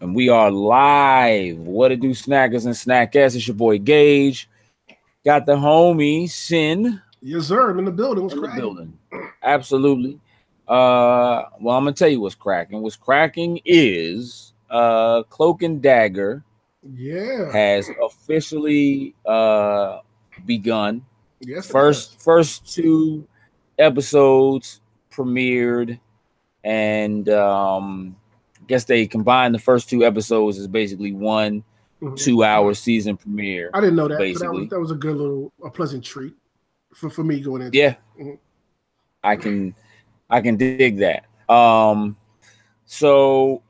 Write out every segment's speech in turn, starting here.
And we are live. What it do, snackers and snackettes? It's your boy Gage. Got the homie Sin. Yes, sir. I'm in the building. What's in the cracking? building. Absolutely. Well, I'm gonna tell you what's cracking. What's cracking is Cloak and Dagger Yeah. has officially begun. Yes, it has. First two episodes premiered, and I guess they combined the first two episodes as basically one 2-hour season premiere. I didn't know that. Basically, So that was a pleasant treat for me going into. Yeah, I can dig that. So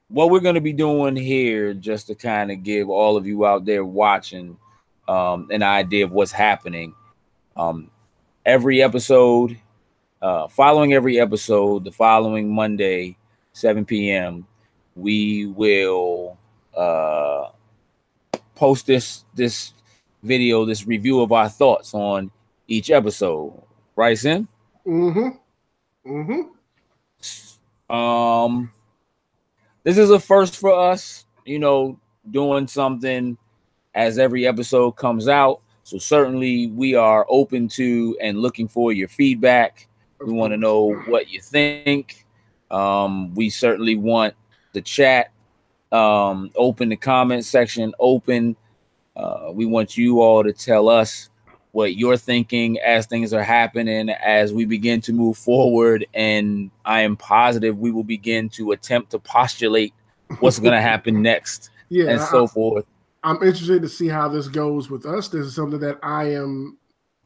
what we're going to be doing here, just to kind of give all of you out there watching an idea of what's happening. Every episode, following every episode, the following Monday, 7 p.m., we will post this video, this review of our thoughts on each episode. Right, Sin? This is a first for us, doing something as every episode comes out. So certainly we are open to and looking for your feedback. We want to know what you think. We certainly want the chat open, the comment section open. We want you all to tell us what you're thinking as things are happening, as we begin to move forward. And I am positive we will begin to attempt to postulate what's going to happen next and so forth. I'm interested to see how this goes with us. This is something that I am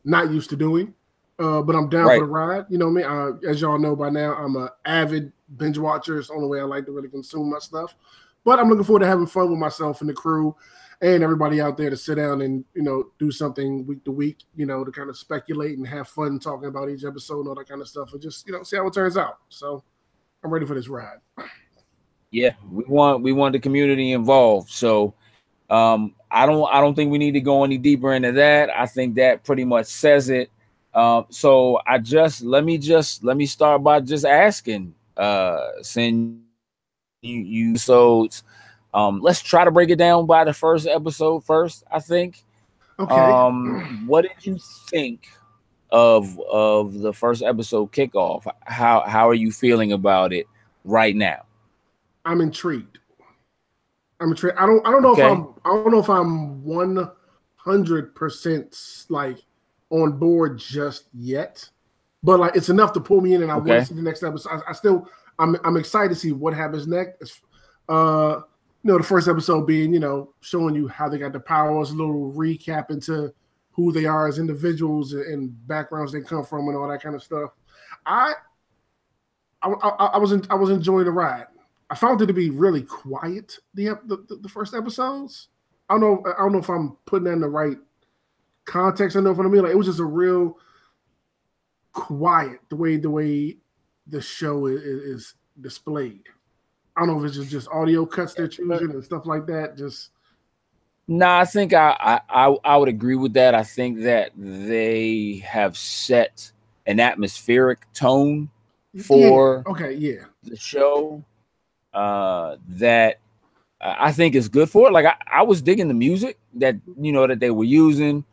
not used to doing, but I'm down for the ride. You know me. As y'all know by now, I'm an avid binge watcher. It's the only way I like to really consume my stuff. But I'm looking forward to having fun with myself and the crew and everybody out there to sit down and, do something week to week, to kind of speculate and have fun talking about each episode and all that kind of stuff and just, see how it turns out. So I'm ready for this ride. Yeah, we want the community involved. So I don't think we need to go any deeper into that. I think that pretty much says it. So let me start by just asking, send you episodes. Let's try to break it down by the first episode first, I think. Okay. What did you think of the first episode kickoff? How are you feeling about it right now? I'm intrigued. I don't know if I'm 100% like on board just yet, but like it's enough to pull me in, and I want to see the next episode. I'm excited to see what happens next. The first episode being, showing you how they got the powers, a little recap into who they are as individuals and backgrounds they come from and all that kind of stuff. I was enjoying the ride. I found it to be really quiet. The first episodes. I don't know if I'm putting that in the right context. I know what I mean. Like it was just a real quiet the way the show is displayed. I don't know if it's just audio cuts they're choosing and stuff like that. I think I would agree with that. I think that they have set an atmospheric tone for the show that I think is good for it. Like I was digging the music that that they were using,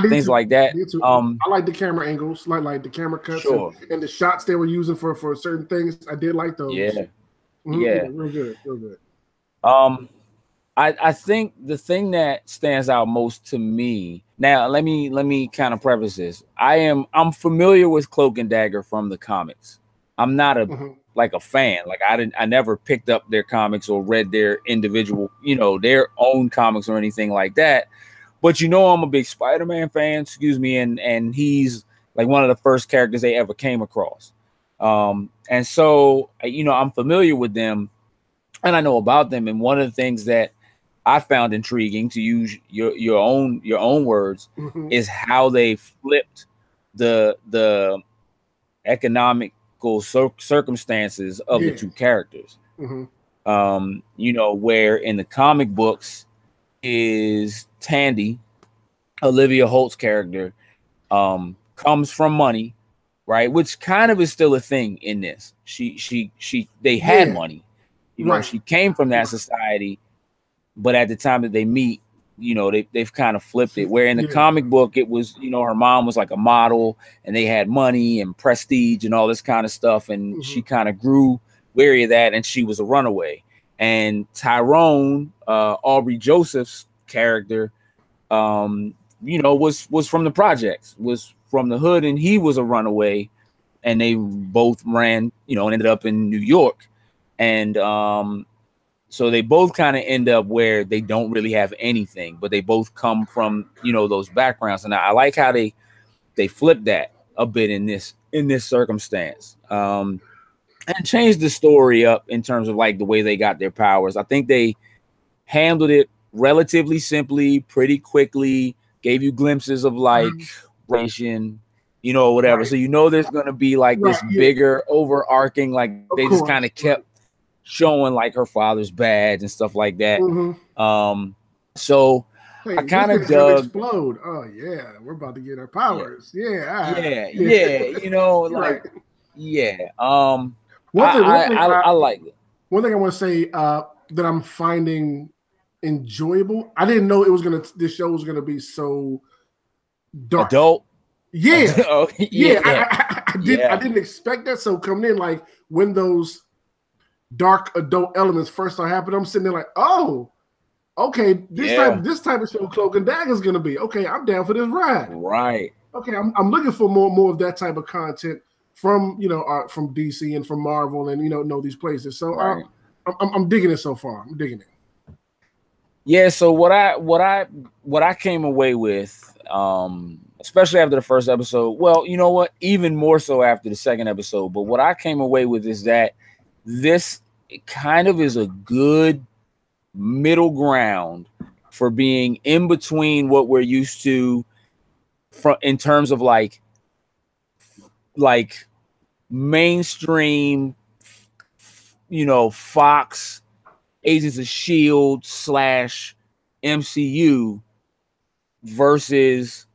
things like that. I like the camera angles, like the camera cuts and the shots they were using for certain things. I did like those. Yeah, real good. I think the thing that stands out most to me. Now, let me kind of preface this. I'm familiar with Cloak and Dagger from the comics. I'm not a fan. Like I never picked up their comics or read their individual, their own comics or anything like that. But I'm a big Spider-Man fan, and he's like one of the first characters they ever came across. And so, I'm familiar with them and I know about them. And one of the things that I found intriguing, to use your own words, is how they flipped the economical circumstances of the two characters. Where in the comic books is Tandy, Olivia Holt's character, comes from money, right? Which kind of is still a thing in this. They had money, You know, she came from that society, but at the time that they meet, you know, they've kind of flipped it. Where in the comic book, it was, you know, her mom was like a model and they had money and prestige and all this kind of stuff. And she kind of grew weary of that and she was a runaway. And Tyrone, Aubrey Joseph's character, you know, was from the projects, was from the hood, and he was a runaway. And they both ran, you know, and ended up in New York. And so they both kind of end up where they don't really have anything, but they both come from, you know, those backgrounds. And I like how they flip that a bit in this circumstance, and changed the story up in terms of like the way they got their powers. I think they handled it relatively simply, pretty quickly, gave you glimpses of like ration, you know, whatever. So you know there's gonna be like this bigger overarching, like they just kind of kept showing like her father's badge and stuff like that. So hey, I kind of dug. Explode. Oh yeah, we're about to get our powers. Yeah. You know, like I like it. One thing I want to say that I'm finding enjoyable. I didn't know this show was gonna be so dark. Adult. Yeah. I didn't expect that. So coming in, like when those dark adult elements first start happening, I'm sitting there like, oh, okay, this type of show Cloak and Dagger is gonna be. Okay, I'm down for this ride. Right. Okay, I'm looking for more of that type of content from, you know, from DC and from Marvel and, you know these places. So I'm digging it so far. I'm digging it. Yeah, so what I came away with, especially after the first episode, well, you know what, even more so after the second episode, but what I came away with is that this kind of is a good middle ground for being in between what we're used to in terms of like mainstream, you know, Fox, Agents of S.H.I.E.L.D. / MCU versus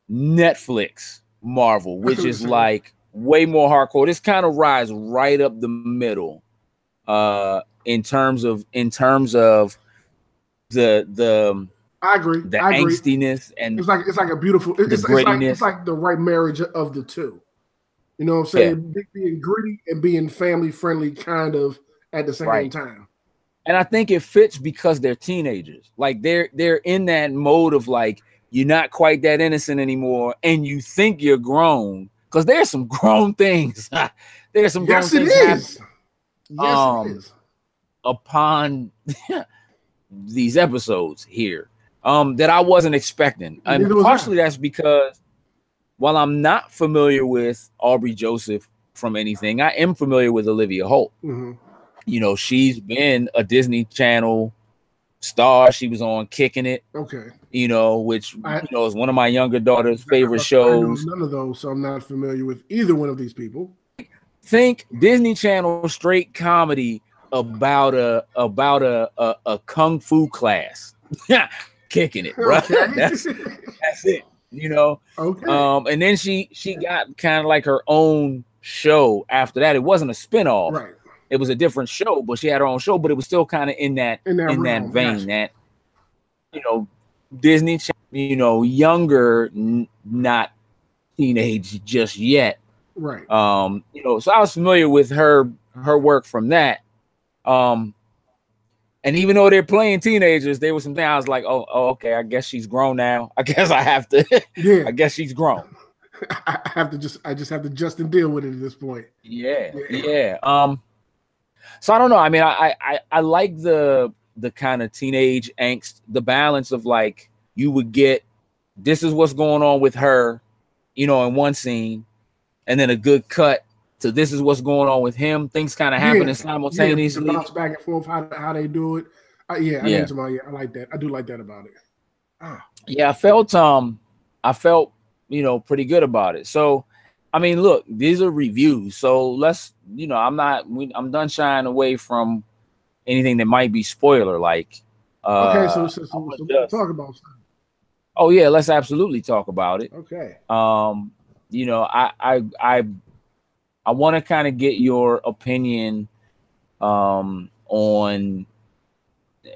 Netflix Marvel, which is like way more hardcore. This kind of rides right up the middle in terms of the I agree. The angstiness and it's like a beautiful it's like the right marriage of the two. You know what I'm saying? Yeah. Being gritty and being family friendly kind of at the same time. And I think it fits because they're teenagers. Like they're in that mode of like, you're not quite that innocent anymore, and you think you're grown. Because there's some grown things. There's some grown things happening. Yes, it is. Upon these episodes here, that I wasn't expecting. And partially that's because while I'm not familiar with Aubrey Joseph from anything, I am familiar with Olivia Holt. You know, she's been a Disney Channel star. She was on Kicking It. Okay. You know, which you know is one of my younger daughter's favorite shows. None of those, so I'm not familiar with either one of these people. Think Disney Channel straight comedy about a kung fu class. Kicking It, right? Okay. That's it. You know. Okay. And then she got kind of like her own show after that. It wasn't a spinoff. Right. It was a different show, but she had her own show, but it was still kind of in that vein, gotcha. That, you know, Disney, you know, younger, not teenage just yet. Right. You know, so I was familiar with her work from that. And even though they're playing teenagers, there was some things I was like, oh, okay, I guess she's grown now. I guess I have to. Yeah. I guess she's grown. I just have to just deal with it at this point. Yeah. So I don't know. I mean, I like the kind of teenage angst, the balance of like you would get this is what's going on with her, you know, in one scene, and then a good cut to this is what's going on with him. Things kind of happening simultaneously. Bounce back and forth how they do it. I like that. I do like that about it. Yeah, I felt you know pretty good about it. So. I mean, look, these are reviews, so let's, you know, I'm done shying away from anything that might be spoiler like. Okay, so we'll talk about something. Oh yeah, let's absolutely talk about it. Okay. You know, I want to kind of get your opinion on on,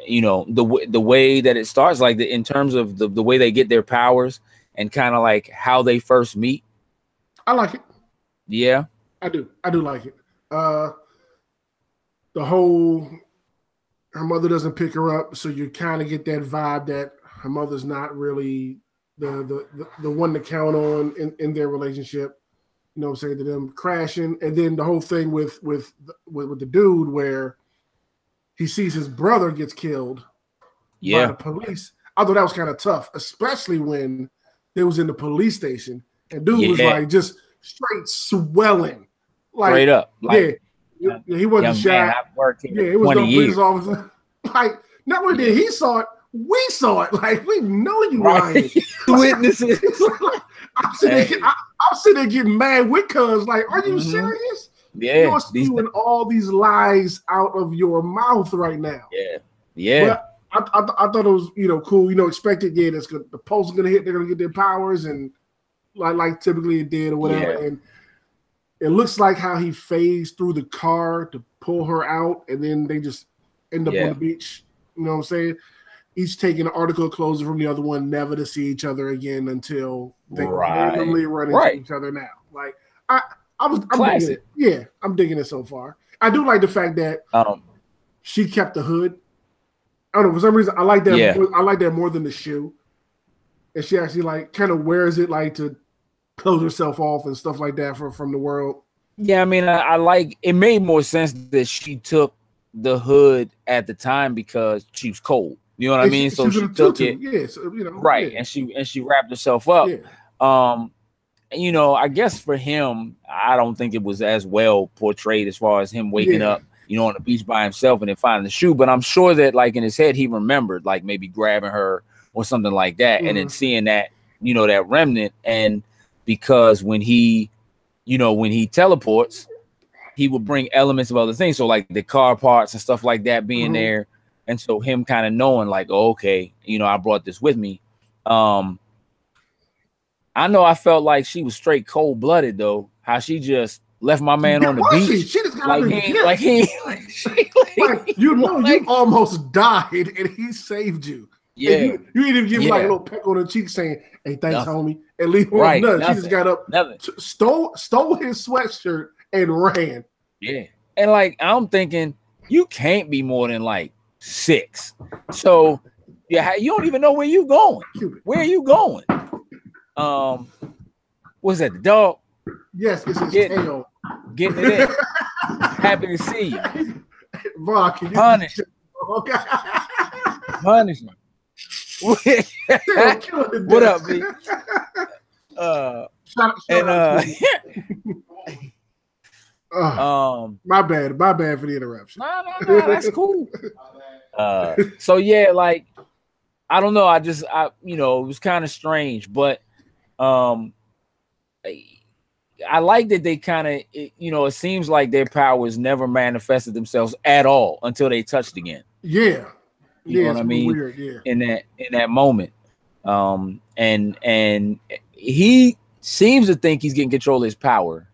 you know, the way that it starts, like in terms of the way they get their powers and kind of like how they first meet? I like it. Yeah, I do like it. The whole her mother doesn't pick her up, so you kind of get that vibe that her mother's not really the one to count on in their relationship. You know what I'm saying, to them crashing, and then the whole thing with the dude where he sees his brother gets killed by the police. I thought that was kind of tough, especially when they was in the police station and dude was like just straight swelling, like straight up, like, he wasn't shot. It was no police officer. Like, not only did he saw it, we saw it. Like, we know you lying. Witnesses. I'm sitting there getting mad with cuz, like, are you serious? Yeah. You're spewing all these lies out of your mouth right now. Yeah. But I thought it was, you know, cool. You know, expected, that's good. The post is gonna hit, they're gonna get their powers, and like typically it did or whatever. Yeah. And it looks like how he phased through the car to pull her out, and then they just end up on the beach. You know what I'm saying? Each taking an article of clothing from the other one, never to see each other again until they randomly run into each other now. Like, I'm digging it. Yeah, I'm digging it so far. I do like the fact that she kept the hood. I don't know, for some reason I like that. Yeah. I like that more than the shoe. And she actually like kind of wears it like to close herself off and stuff like that from the world. Yeah, I mean, I like it. Made more sense that she took the hood at the time because she was cold. You know what I mean? So she took it. Yeah, so, you know, right. Yeah. And she wrapped herself up. Yeah. You know, I guess for him, I don't think it was as well portrayed as far as him waking up, you know, on the beach by himself and then finding the shoe. But I'm sure that, like, in his head, he remembered, like, maybe grabbing her or something like that, and then seeing that, you know, that remnant. And because when he teleports, he would bring elements of other things. So, like, the car parts and stuff like that being there. And so him kind of knowing, like, oh, okay, you know, I brought this with me. I know I felt like she was straight cold-blooded, though. How she just left my man on the beach. She just got you almost died, and he saved you. Yeah, you didn't even give him like a little peck on the cheek, saying, "Hey, thanks, homie," and leave him nothing. She just got up, stole his sweatshirt, and ran. Yeah, and like I'm thinking, you can't be more than like 6. So yeah, you don't even know where you going. Where are you going? What's that? The dog? Yes, it's his tail. Getting it in. Happy to see you. Punish. Punishment. What up, B? My bad for the interruption. No, that's cool. So yeah, like I don't know. I you know, it was kind of strange, but I like that they kind of, you know, it seems like their powers never manifested themselves at all until they touched again. Yeah. You know what I mean? Weird, yeah. In that moment. And he seems to think he's getting control of his power.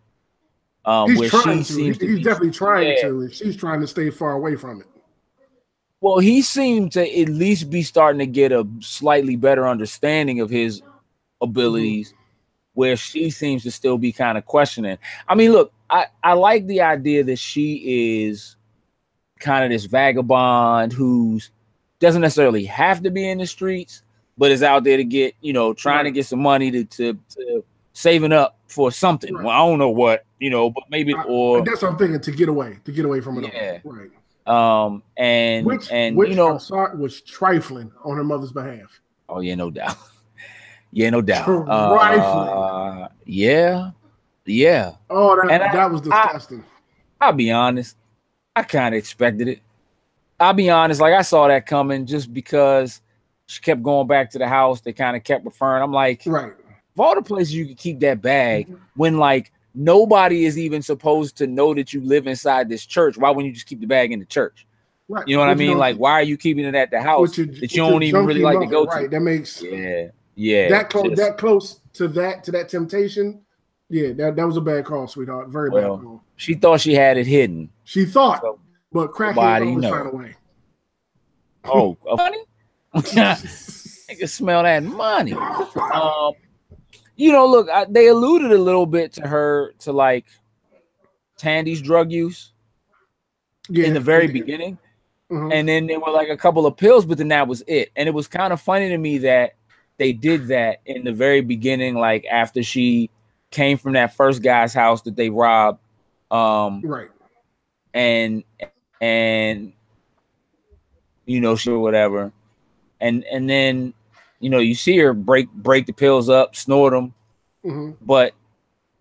He's definitely trying to, and she's trying to stay far away from it. Well, he seemed to at least be starting to get a slightly better understanding of his abilities, where she seems to still be kind of questioning. I mean, look, I like the idea that she is kind of this vagabond who's doesn't necessarily have to be in the streets, but is out there to get, you know, trying to get some money to saving up for something. Well, I don't know what, you know, but maybe or that's what I'm thinking, to get away from it. Yeah. All. Right. And which you know, I'm sorry, was trifling on her mother's behalf. Oh yeah, no doubt. Yeah, no doubt. Trifling. Yeah. Oh, that was disgusting. I'll be honest. I kind of expected it. I'll be honest. Like, I saw that coming just because she kept going back to the house. They kind of kept referring. I'm like, right. Of all the places you could keep that bag when, like, nobody is even supposed to know that you live inside this church, why wouldn't you just keep the bag in the church? Right. You know what I mean? Like, why are you keeping it at the house that you don't even really like to go to? Right. That makes that close to that temptation. Yeah, that was a bad call, sweetheart. Very bad call. She thought she had it hidden. She thought. But crackheads always find a way. Oh, money? I can smell that money. You know, look, they alluded a little bit to her, to like Tandy's drug use in the very beginning. And then there were like a couple of pills, but then that was it. And it was kind of funny to me that they did that in the very beginning, like after she came from that first guy's house that they robbed. Right. And you know, she or whatever. And then, you know, you see her break the pills up, snort them. But,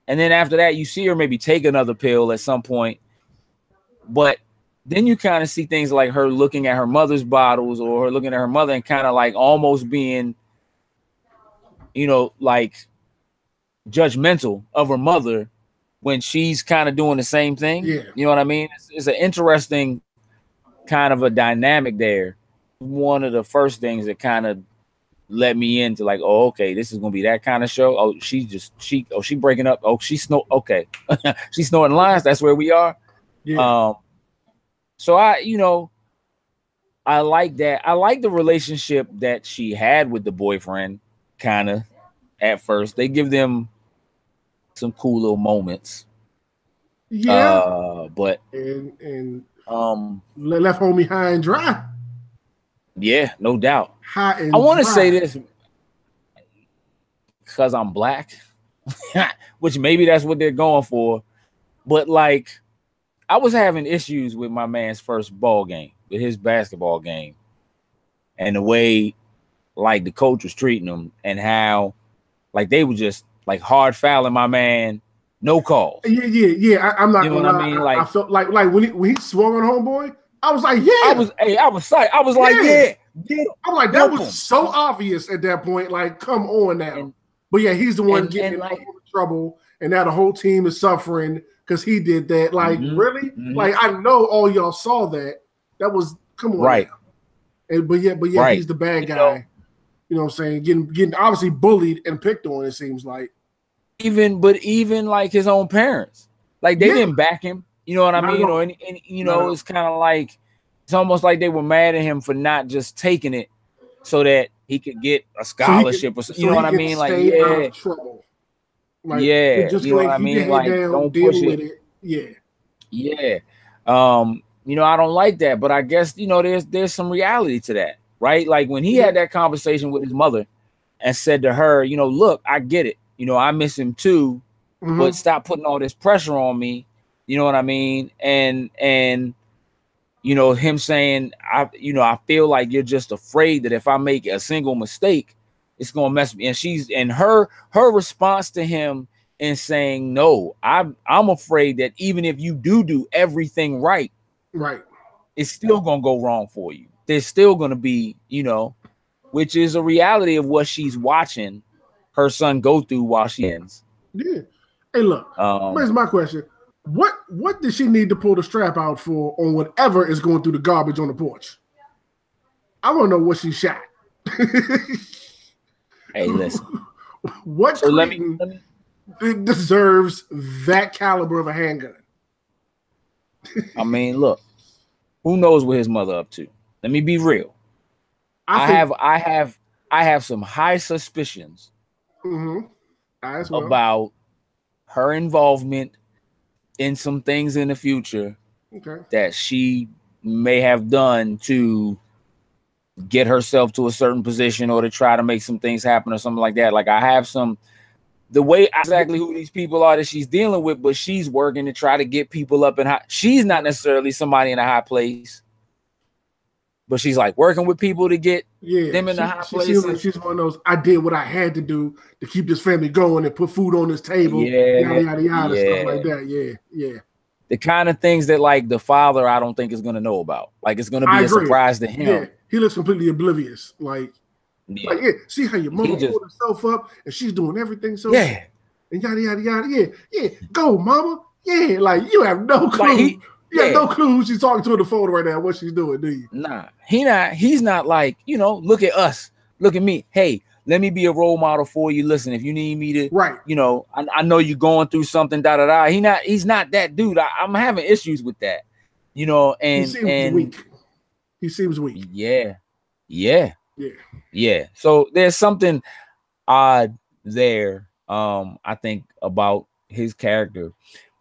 and then after that, you see her maybe take another pill at some point. But then you kind of see things like her looking at her mother's bottles, or her looking at her mother and kind of like almost being, you know, like judgmental of her mother when she's kind of doing the same thing. Yeah. You know what I mean? It's an interesting kind of a dynamic there. One of the first things that kind of let me into like, oh, okay, this is gonna be that kind of show. Oh, she breaking up. Oh, she's okay. She's snorting lines. That's where we are. Yeah. So you know, I like that. I like the relationship that she had with the boyfriend, kind of at first. They give them some cool little moments. Yeah. But and left homie high and dry. Yeah, no doubt. High and I want to dry. say this because I'm black, which maybe that's what they're going for. But like, I was having issues with my man's first ball game, with his basketball game, and the way like the coach was treating him, and how like they were just like hard fouling my man, no calls. Yeah. I'm not. You know what I mean? Like, I felt like when he swung on homeboy, I was like, yeah. I was psyched. I was like, yeah. I'm like, that was so obvious at that point. Like, come on now. But yeah, he's the one getting in trouble, and now the whole team is suffering because he did that. Like, really? Like, I know all y'all saw that. That was, come on. Right. And but yeah, he's the bad guy. You know what I'm saying? Getting obviously bullied and picked on, it seems like. Even like his own parents, like they didn't back him. You know what I mean? Or and you know, it's kind of like, it's almost like they were mad at him for not just taking it so that he could get a scholarship or something. You know what I mean? Like, yeah. Trouble. Like, yeah. Just you know what I mean? Like, don't push it. Yeah. Yeah. You know, I don't like that, but I guess, you know, there's some reality to that, right? Like when he had that conversation with his mother and said to her, you know, look, I get it. You know, I miss him too, but stop putting all this pressure on me. You know what I mean? And you know, him saying, I feel like you're just afraid that if I make a single mistake, it's gonna mess me. And her response to him in saying, no, I'm afraid that even if you do everything right, it's still gonna go wrong for you. There's still gonna be, you know, which is a reality of what she's watching her son go through while she ends. Yeah. Hey, look, here's my question. What did she need to pull the strap out for on whatever is going through the garbage on the porch? I want to know what she shot. Hey, listen. What so let me deserves that caliber of a handgun? I mean, look, who knows what his mother up to? Let me be real. I have some high suspicions about her involvement in some things in the future that she may have done to get herself to a certain position or to try to make some things happen or something like that. Like I have the way exactly who these people are that she's dealing with, but she's working to try to get people up in high. She's not necessarily somebody in a high place, but she's like working with people to get them in the high places. She's one of those, I did what I had to do to keep this family going and put food on this table, yada, yada, yada, stuff like that. Yeah. The kind of things that like the father, I don't think is going to know about. Like it's going to be a surprise to him. Yeah, he looks completely oblivious. See how your mama pulled herself up and she's doing everything so and yada, yada, yada. Yeah, go mama. Yeah, like you have no clue. You have no clue who she's talking to on the phone right now, what she's doing, do you? Nah, he's not like, you know, look at us, look at me. Hey, let me be a role model for you. Listen, if you need me to, you know, I know you're going through something, He's not that dude. I'm having issues with that. You know, he seems weak. He seems weak. Yeah. So there's something odd there, I think, about his character.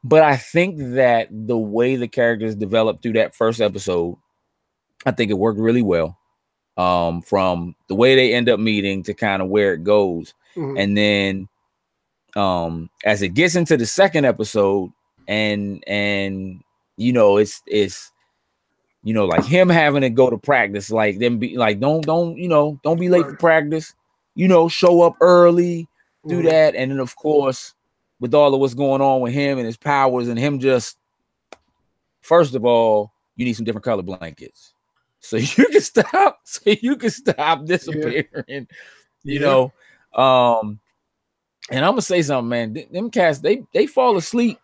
But I think that the way the characters developed through that first episode, I think it worked really well. From the way they end up meeting to kind of where it goes. And then as it gets into the second episode, and you know, it's you know, like him having to go to practice, like them be like, don't be late for practice, you know, show up early, do that. And then of course, with all of what's going on with him and his powers and him, just first of all, you need some different color blankets so you can stop disappearing. You know, and I'm gonna say something, man. Them cats, they fall asleep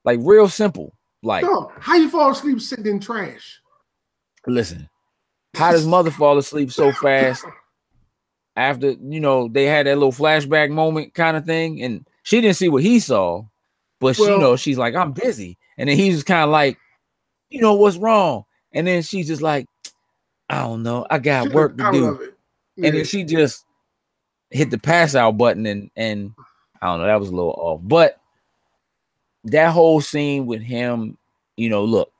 like real simple. Like, no, how you fall asleep sitting in trash? Listen, how does mother fall asleep so fast after, you know, they had that little flashback moment kind of thing, and she didn't see what he saw, but you know, she's like, I'm busy, and then he's just kind of like, you know, what's wrong? And then she's just like, I don't know, I got work to do, and then she just hit the pass out button, and I don't know, that was a little off, but that whole scene with him, you know, look,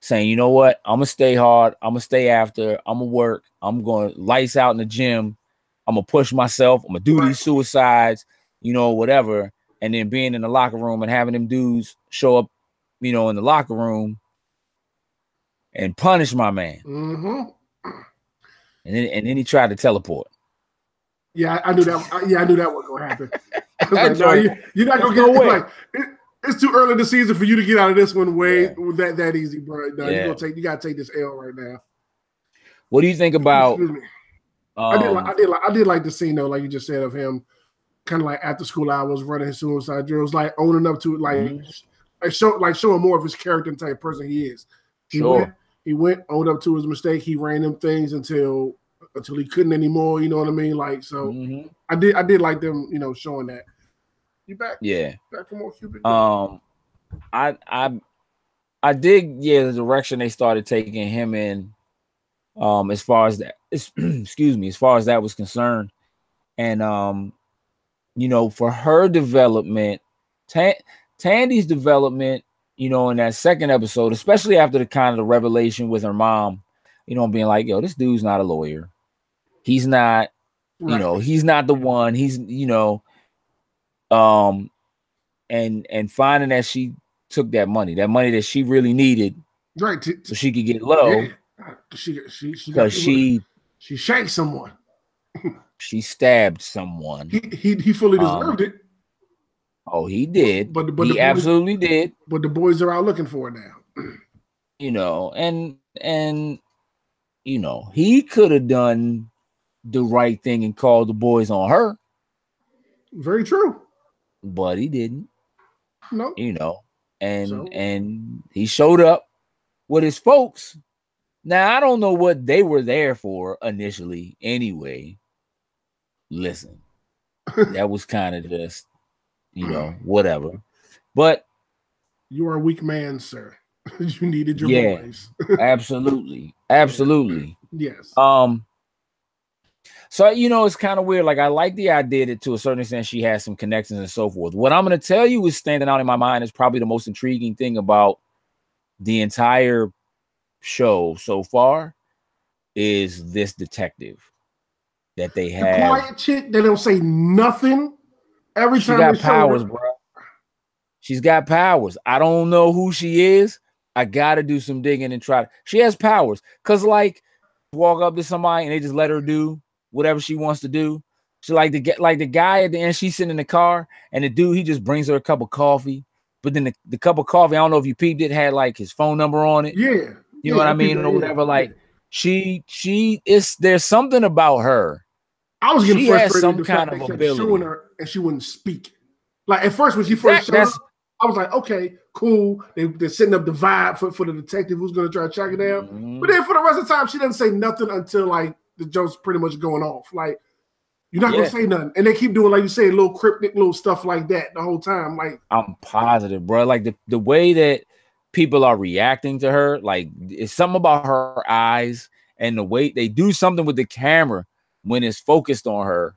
saying, you know what, I'm gonna stay hard, I'm gonna stay after, I'm gonna work, I'm going lights out in the gym, I'm gonna push myself, I'm gonna do these suicides, you know, whatever, and then being in the locker room and having them dudes show up, you know, in the locker room and punish my man. And then he tried to teleport. Yeah, I knew that. I knew that wasn't gonna happen. Like, no, you're not gonna get like it's too early in the season for you to get out of this one that easy, bro. No, you gotta take this L right now. What do you think about? I did like the scene though, like you just said, of him kind of like after school hours running his suicide drills, like owning up to it, like showing more of his character and type person he is. He went, owned up to his mistake. He ran them things until he couldn't anymore. You know what I mean? Like, so I did like them, you know, showing that. You back? Yeah. Back for more Cupid. I dig, the direction they started taking him in, as far as that, excuse me, as far as that was concerned. And you know, for her development, Tandy's development, you know, in that second episode, especially after the kind of the revelation with her mom, you know, being like, yo, this dude's not a lawyer. He's not, you know, he's not the one. He's, you know, and finding that she took that money that she really needed, so she could get low. Yeah. She shanked someone. She stabbed someone. He fully deserved it. Oh, he did. But he absolutely did. But the boys are out looking for it now. You know, and you know, he could have done the right thing and called the boys on her. Very true. But he didn't. No. You know, and he showed up with his folks. Now, I don't know what they were there for initially anyway. Listen, that was kind of just, you know, whatever. But you are a weak man, sir. You needed your boys. Absolutely. Yes. So, you know, it's kind of weird. Like, I like the idea that to a certain extent she has some connections and so forth. What I'm going to tell you is standing out in my mind is probably the most intriguing thing about the entire show so far is this detective that they have. The quiet chick, they don't say nothing. Every time she got powers, bro. She's got powers. I don't know who she is. I gotta do some digging and try. She has powers, cause like walk up to somebody and they just let her do whatever she wants to do. She like to get like the guy at the end. She's sitting in the car, and the dude, he just brings her a cup of coffee. But then the cup of coffee, I don't know if you peeped it, had like his phone number on it. Yeah, you know what I mean, or whatever. Like she is. There's something about her. I was getting frustrated. Has some kind of ability. Showing her and she wouldn't speak. Like at first when she first showed up, I was like, okay, cool. They're setting up the vibe for the detective who's going to try to track it down. But then for the rest of the time, she doesn't say nothing until like the joke's pretty much going off. Like you're not going to say nothing, and they keep doing like you say, little cryptic little stuff like that the whole time. Like I'm positive, bro. Like the way that people are reacting to her. Like, it's something about her eyes and the way they do something with the camera when it's focused on her.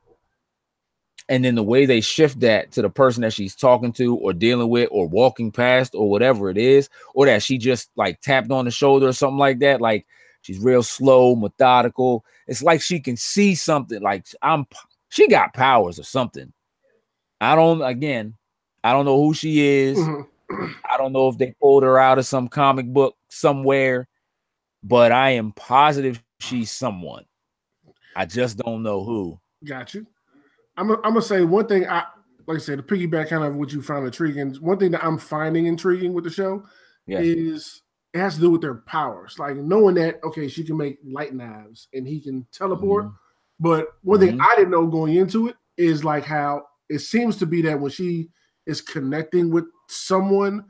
And then the way they shift that to the person that she's talking to or dealing with or walking past or whatever it is, or that she just like tapped on the shoulder or something like that. Like, she's real slow, methodical. It's like she can see something. Like, she got powers or something. I don't know who she is. I don't know if they pulled her out of some comic book somewhere, but I am positive she's someone. I just don't know who. Got you. I'm gonna say one thing. Like I said, to piggyback kind of what you found intriguing. One thing that I'm finding intriguing with the show is it has to do with their powers. Like knowing that, okay, she can make light knives and he can teleport. But one thing I didn't know going into it is like how it seems to be that when she is connecting with someone,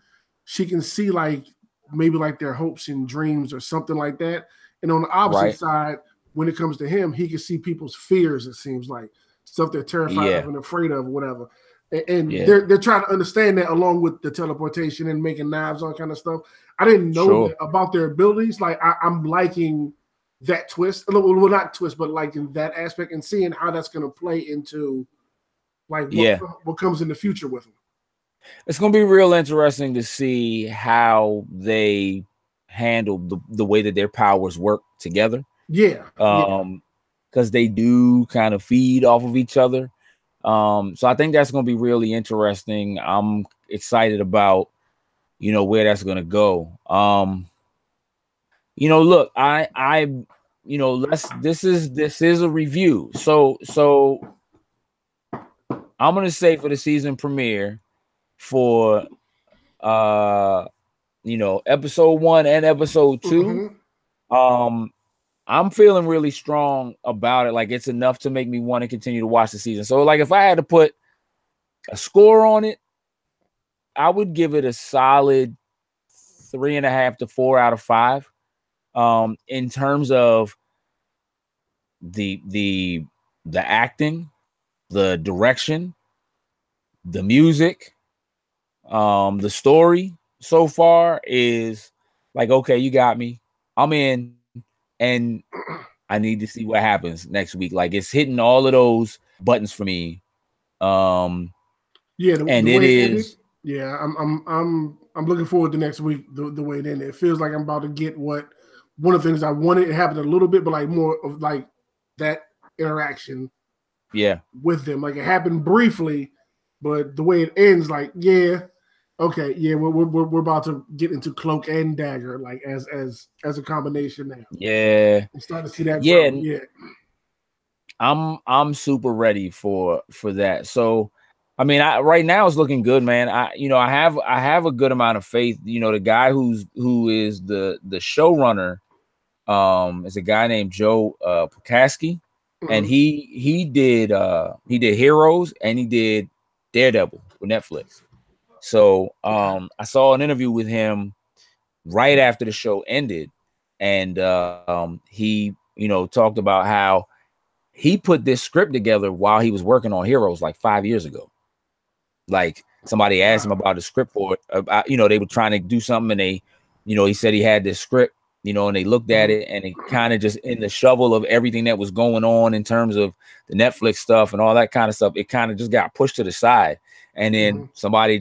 she can see like maybe like their hopes and dreams or something like that. And on the opposite side, when it comes to him, he can see people's fears, it seems like. Stuff they're terrified of and afraid of, whatever. And they're trying to understand that along with the teleportation and making knives, all kind of stuff. I didn't know that about their abilities. Like I'm liking that twist. Well, not twist, but like in that aspect and seeing how that's going to play into like what comes in the future with them. It's going to be real interesting to see how they handle the way that their powers work together. Because they do kind of feed off of each other. So I think that's going to be really interesting. I'm excited about, where that's going to go. Look, this is a review. So I'm going to say for the season premiere for, episode 1 and episode 2, I'm feeling really strong about it. Like, it's enough to make me want to continue to watch the season. So, like, if I had to put a score on it, I would give it a solid 3.5 to 4 out of 5. In terms of the acting, the direction, the music, the story so far is like, okay, you got me. I'm in. And I need to see what happens next week. Like, it's hitting all of those buttons for me. The way it is. Yeah, I'm looking forward to next week. The way it ended, it feels like I'm about to get one of the things I wanted. It happened a little bit, but like more of like that interaction. With them, like it happened briefly, but the way it ends, like okay, we're about to get into Cloak and Dagger, like as a combination now. I'm starting to see that. I'm super ready for that. So, I mean, right now it's looking good, man. I have a good amount of faith. The guy who is the showrunner, is a guy named Joe Pokaski, and he did Heroes and he did Daredevil with Netflix. So I saw an interview with him right after the show ended, and he talked about how he put this script together while he was working on Heroes like 5 years ago. Like, somebody asked him about the script for it. They were trying to do something, and they, he said he had this script, and they looked at it, and it kind of just in the shovel of everything that was going on in terms of the Netflix stuff and all that kind of stuff, it kind of just got pushed to the side. And then somebody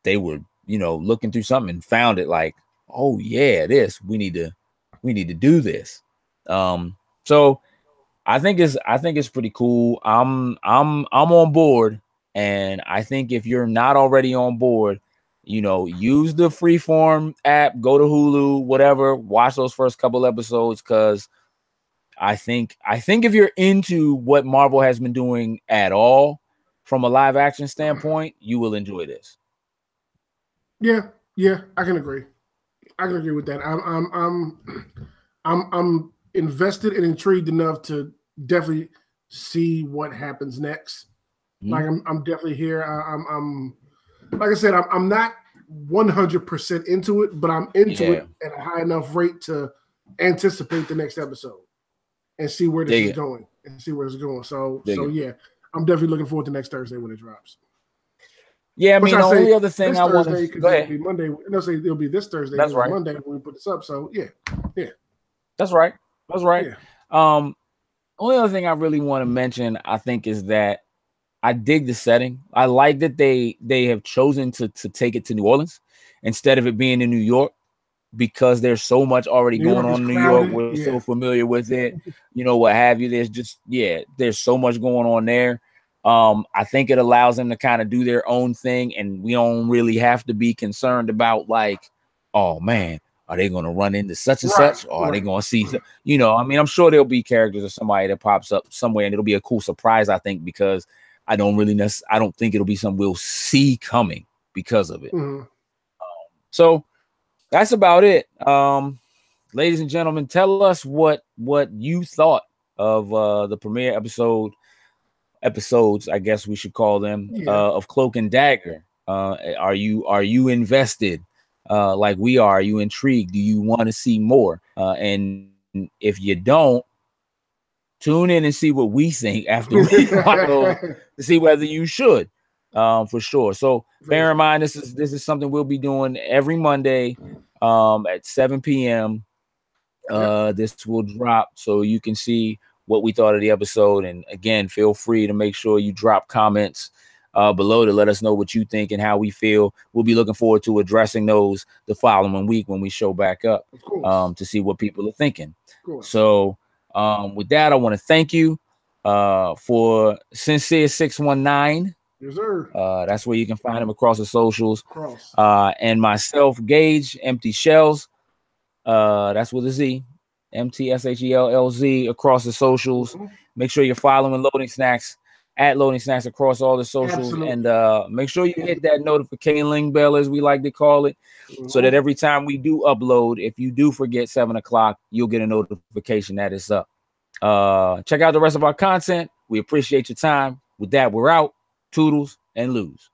they were, looking through something and found it, like, oh yeah, we need to do this. So I think it's pretty cool. I'm on board, and I think if you're not already on board, use the Freeform app, go to Hulu, whatever, watch those first couple episodes, because I think if you're into what Marvel has been doing at all from a live action standpoint, you will enjoy this. Yeah, I can agree. I can agree with that. I'm invested and intrigued enough to definitely see what happens next. Like I'm definitely here. I'm like I said, I'm not 100% into it, but I'm into it at a high enough rate to anticipate the next episode and see where this is going and see where it's going. So yeah, I'm definitely looking forward to next Thursday when it drops. Yeah, I mean, the only other thing I want to go ahead. It'll be Monday. No, say it'll be this Thursday. That's right. Monday when we put this up. So yeah. That's right. Yeah. Only other thing I really want to mention, I think, is that I dig the setting. I like that they have chosen to take it to New Orleans instead of it being in New York, because there's so much already going on in New York. We're so familiar with it, what have you. There's so much going on there. I think it allows them to kind of do their own thing, and we don't really have to be concerned about like, oh man, are they going to run into such and such, or are they going to see, I mean, I'm sure there'll be characters or somebody that pops up somewhere, and it'll be a cool surprise, I think, because I don't think it'll be something we'll see coming because of it. So that's about it. Ladies and gentlemen, tell us what you thought of the premiere episodes, I guess we should call them, of Cloak and Dagger. Are you invested like we are? Are you intrigued? Do you want to see more? And if you don't, tune in and see what we think after we to see whether you should, for sure. So bear in mind, this is something we'll be doing every Monday at 7 p.m. This will drop so you can see what we thought of the episode. And again, feel free to make sure you drop comments below to let us know what you think and how we feel. We'll be looking forward to addressing those the following week when we show back up to see what people are thinking. So with that, I want to thank you for Sincere 619. Yes, sir. That's where you can find him across the socials. And myself, Gage, Empty Shells. That's with a Z. MTSHELLZ across the socials. Make sure you're following Loading Snacks at Loading Snacks across all the socials. And make sure you hit that notification bell, as we like to call it, so that every time we do upload, if you do forget 7 o'clock, you'll get a notification that it's up. Check out the rest of our content. We appreciate your time. With that, we're out. Toodles and lose.